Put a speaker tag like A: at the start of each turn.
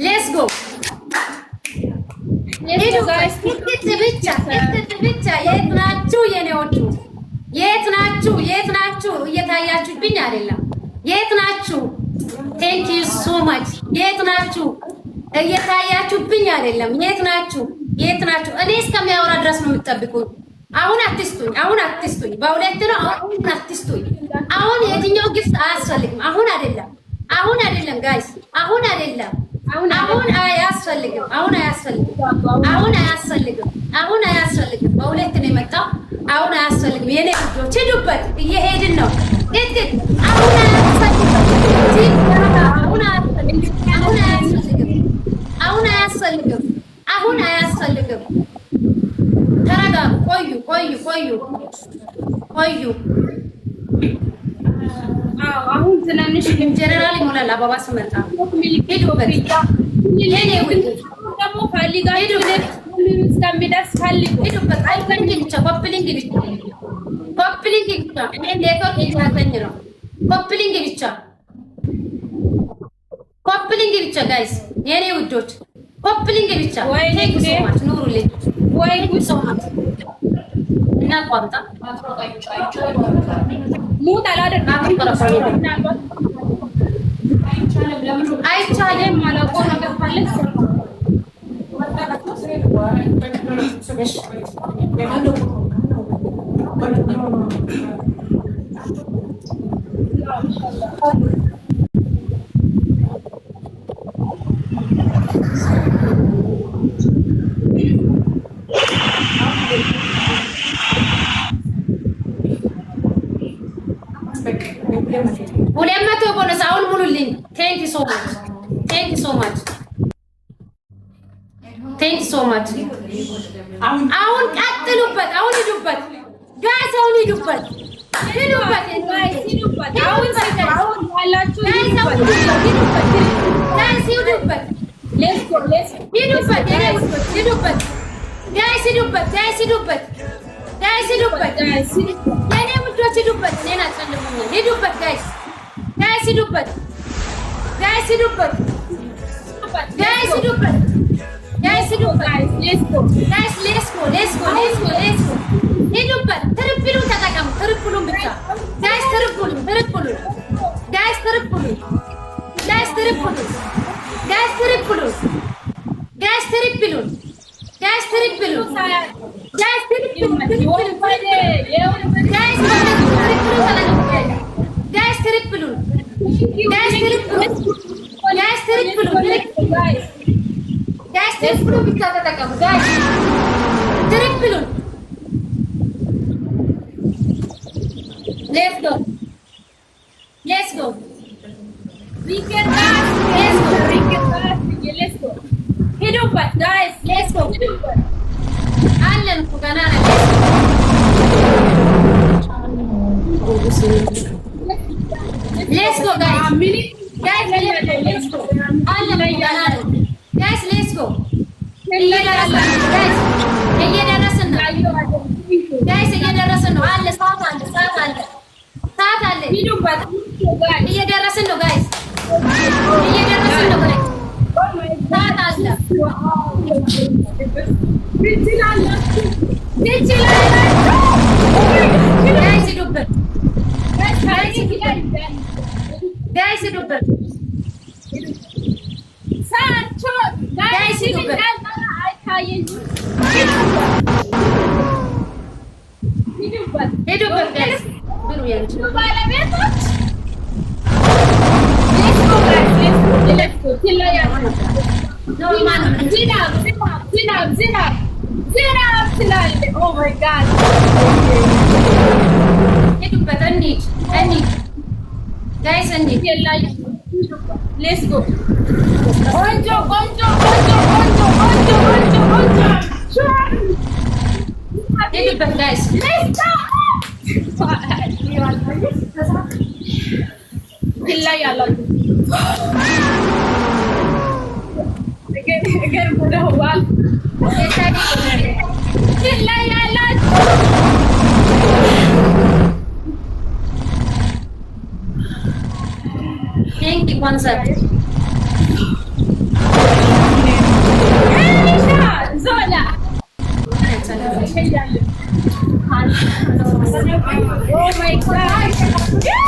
A: ሌትስ ጎ ብቻ የት ናችሁ የኔዎቹ? የት ናችሁ? የት ናችሁ? እየታያችሁብኝ አይደለም። የት ናችሁ? ቴንክ ዩ ሶ ማች። የት ናችሁ? እየታያችሁብኝ አይደለም። የት ናችሁ? የት ናችሁ? እኔ እስከሚያወራ ድረስ ነው የምትጠብቁኝ። አሁን አትስጡኝ። አሁን አትስጡኝ። በሁለት ነው። አሁን አትስጡኝ። አሁን የትኛው ግፍት አያስፈልግም። አሁን አይደለም። አሁን አይደለም ጋይስ። አሁን አይደለም። አሁን አያስፈልግም። አሁን አያስፈልግም። አሁን አያስፈልግም። አሁን አያስፈልግም። በሁለት ነው የመጣው። አሁን አያስፈልግም። የኔ ልጆች ሂዱበት። እየሄድን ነው። እጥጥ አሁን አያስፈልግም። አሁን አያስፈልግም። አሁን አያስፈልግም። አሁን አያስፈልግም። አሁን አያስፈልግም። ተረጋጉ። ቆዩ።
B: አሁን ትናንሽ
A: ጀነራል ይሞላል። አበባ ስመጣ ሄዱበት።
B: ደግሞ ፈልጋችሁ እስከሚደርስ ፈልጉ።
A: ሄዱበት። አይፈልግ ብቻ ኮፕሊንግ ብቻ እኔ ኔትወርክ እያገኝ ነው። ኮፕሊንግ ብቻ ጋይስ፣ የኔ ውዶች ኮፕሊንግ ብቻ። ቴንክ ዩ ሶ ማች። ኑሩልኝ። ወይ ሶ ማች እና ቋንጣ
B: ሙት አላደርግም።
A: አይቻልም ማለት ነው። ነገር ካለ ሁለት መቶ ቦነስ አሁን ሙሉልኝ። ቴንክ ዩ ሶ ማች። አሁን ቀጥሉበት። አሁን ሂዱበት ጋይስ። አሁን ሂዱበት። ትሪፕሉን ተጠቀሙ። ትሪፕሉን ብቻ ጋይስ። ትሪፕሉን ብቻ ተጠቀሙ ጋይስ። ትሪፕሉን ሌትስ ጎ ሂዱበት ጋይስ። ሌትስ ጎ አለን እኮ ገና ነው። ሌትስ ጎ ጋይስ ሌትስ ጎ አለን ገና ነው ጋይስ። ሌትስ ጎ እየደረስን ነው። አለ ሰዓት አለ። ሂዱበት። እየደረስን ነው ጋይስ። ሰዓት አለ። ጋይስ ሂዱበት። Let's go. Onjo. ሄዱበት ጋይስ። Thank you, Kwanzaa.
B: ዞላ ኦ ማይ ጋድ